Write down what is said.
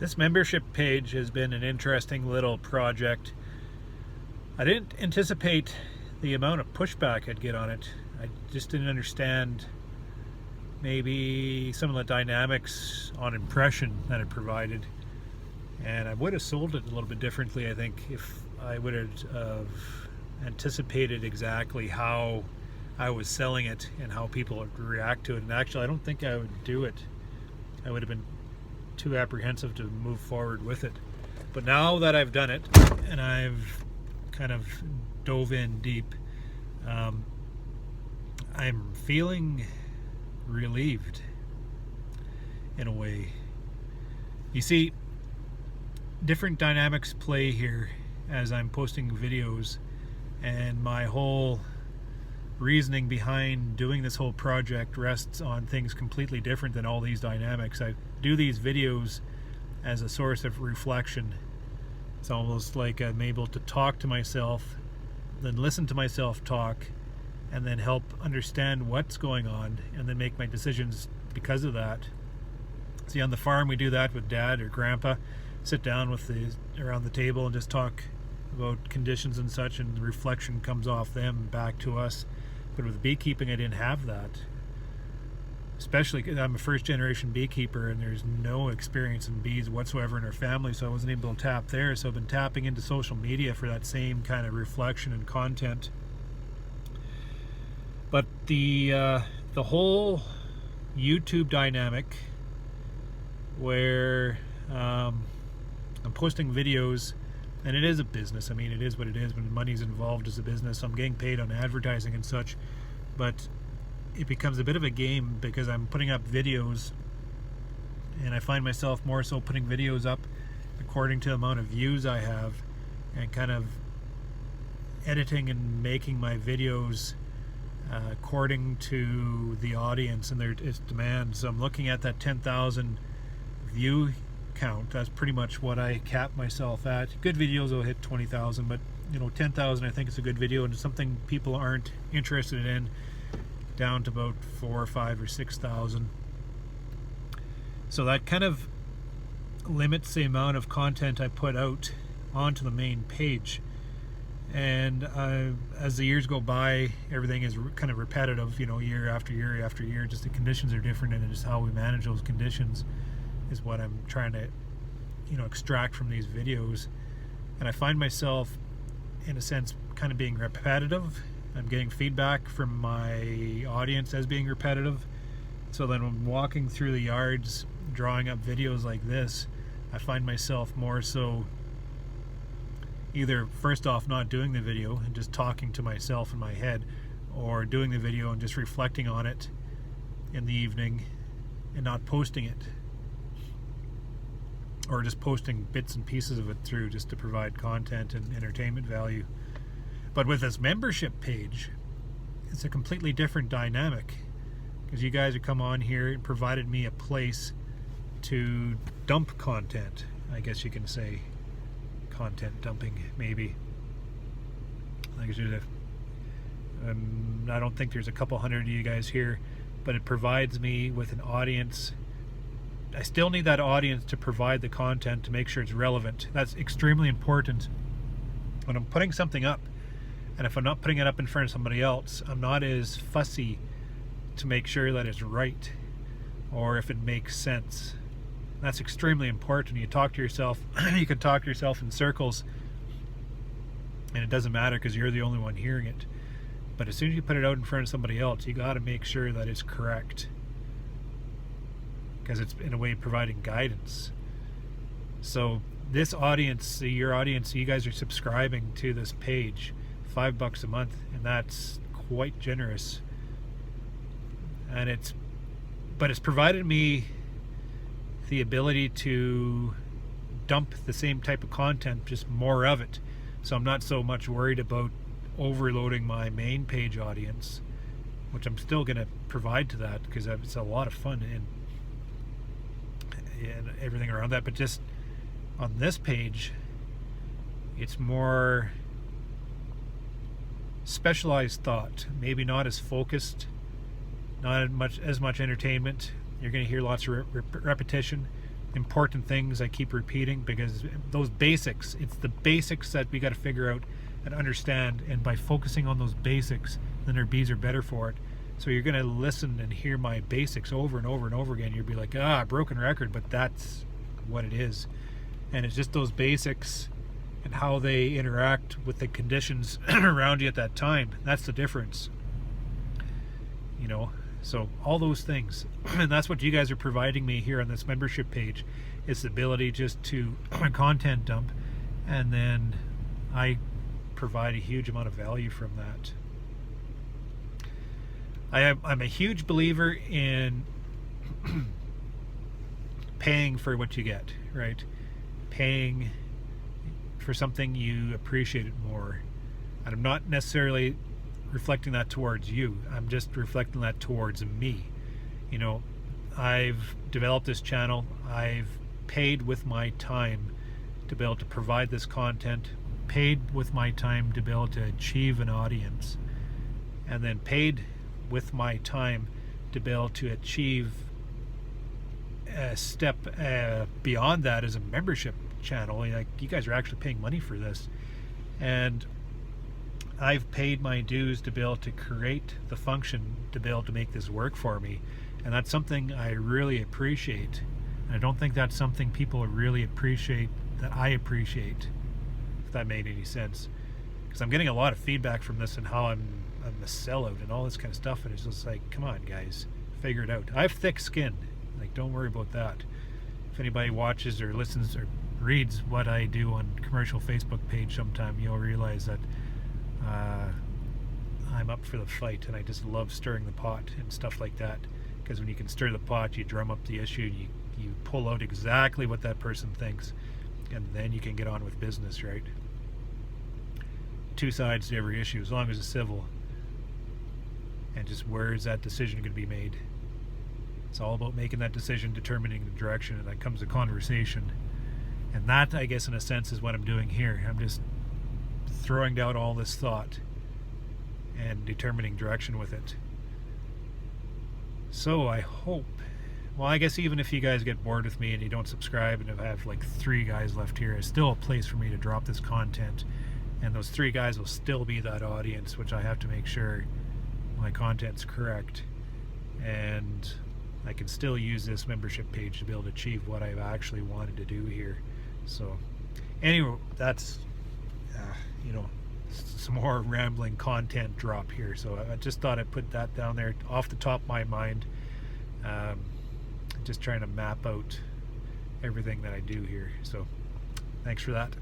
This membership page has been an interesting little project. I didn't anticipate the amount of pushback I'd get on it. I just didn't understand maybe some of the dynamics on impression that it provided. And I would have sold it a little bit differently, I think, if I would have anticipated exactly how I was selling it and how people would react to it. And actually, I don't think I would do it. I would have been too apprehensive to move forward with it. But now that I've done it and I've kind of dove in deep, I'm feeling relieved in a way. You see, different dynamics play here as I'm posting videos, and my whole reasoning behind doing this whole project rests on things completely different than all these dynamics. I do these videos as a source of reflection. It's almost like I'm able to talk to myself, then listen to myself talk, and then help understand what's going on, and then make my decisions because of that. See, on the farm we do that with Dad or Grandpa. Sit down around the table and just talk about conditions and such, and the reflection comes off them back to us. But with beekeeping, I didn't have that. Especially because I'm a first-generation beekeeper and there's no experience in bees whatsoever in our family, so I wasn't able to tap there. So I've been tapping into social media for that same kind of reflection and content. But the whole YouTube dynamic, where I'm posting videos, and it is a business. I mean, it is what it is when money's involved as a business. I'm getting paid on advertising and such, but it becomes a bit of a game because I'm putting up videos, and I find myself more so putting videos up according to the amount of views I have, and kind of editing and making my videos according to the audience and its demand. So I'm looking at that 10,000 view count. That's pretty much what I cap myself at. Good videos will hit 20,000, but 10,000 I think is a good video, and something people aren't interested in, down to about 4 or 5 or 6,000. So that kind of limits the amount of content I put out onto the main page. And as the years go by, everything is kind of repetitive, year after year after year. Just the conditions are different, and just how we manage those conditions is what I'm trying to extract from these videos. And I find myself, in a sense, kind of being repetitive. I'm getting feedback from my audience as being repetitive. So then when I'm walking through the yards drawing up videos like this, I find myself more so either, first off, not doing the video and just talking to myself in my head, or doing the video and just reflecting on it in the evening and not posting it, or just posting bits and pieces of it through just to provide content and entertainment value. But with this membership page, it's a completely different dynamic, because you guys have come on here and provided me a place to dump content, I guess you can say. Content dumping, maybe. I don't think there's a couple hundred of you guys here, but it provides me with an audience. I still need that audience to provide the content to make sure it's relevant. That's extremely important. When I'm putting something up, and if I'm not putting it up in front of somebody else, I'm not as fussy to make sure that it's right, or if it makes sense. That's extremely important. You talk to yourself, you can talk to yourself in circles, and it doesn't matter because you're the only one hearing it. But as soon as you put it out in front of somebody else, you got to make sure that it's correct, because it's in a way providing guidance. So this audience, your audience, you guys are subscribing to this page, $5 a month, and that's quite generous. And it's provided me the ability to dump the same type of content, just more of it. So I'm not so much worried about overloading my main page audience, which I'm still going to provide to that, because it's a lot of fun and everything around that. But just on this page, it's more specialized thought, maybe not as focused, not as much entertainment. You're going to hear lots of repetition, important things I keep repeating, because those basics, it's the basics that we got to figure out and understand, and by focusing on those basics, then our bees are better for it. So you're going to listen and hear my basics over and over and over again. You'll be like, broken record, but that's what it is. And it's just those basics and how they interact with the conditions around you at that time. That's the difference. You know, so all those things. And that's what you guys are providing me here on this membership page. It's the ability just to content dump, and then I provide a huge amount of value from that. I'm a huge believer in paying for what you get, right? Paying for something you appreciate it more. And I'm not necessarily reflecting that towards you. I'm just reflecting that towards me. You know, I've developed this channel. I've paid with my time to be able to provide this content, paid with my time to be able to achieve an audience, and then paid with my time to be able to achieve a step beyond that as a membership channel. Like, you guys are actually paying money for this, and I've paid my dues to be able to create the function to be able to make this work for me, and that's something I really appreciate. And I don't think that's something people really appreciate that I appreciate, if that made any sense, because I'm getting a lot of feedback from this and how I'm a sellout and all this kind of stuff, and it's just like, come on guys, figure it out. I have thick skin, like, don't worry about that. If anybody watches or listens or reads what I do on commercial Facebook page sometime, you'll realize that I'm up for the fight, and I just love stirring the pot and stuff like that, because when you can stir the pot, you drum up the issue, and you pull out exactly what that person thinks, and then you can get on with business, right? Two sides to every issue, as long as it's civil. And just, where is that decision going to be made? It's all about making that decision, determining the direction, and that comes a conversation. And that, I guess, in a sense, is what I'm doing here. I'm just throwing out all this thought and determining direction with it. So I hope, well, I guess even if you guys get bored with me and you don't subscribe, and I have like 3 guys left here, it's still a place for me to drop this content, and those 3 guys will still be that audience, which I have to make sure my content's correct, and I can still use this membership page to be able to achieve what I've actually wanted to do here. So anyway, that's some more rambling content drop here. So I just thought I'd put that down there off the top of my mind. Just trying to map out everything that I do here. So thanks for that.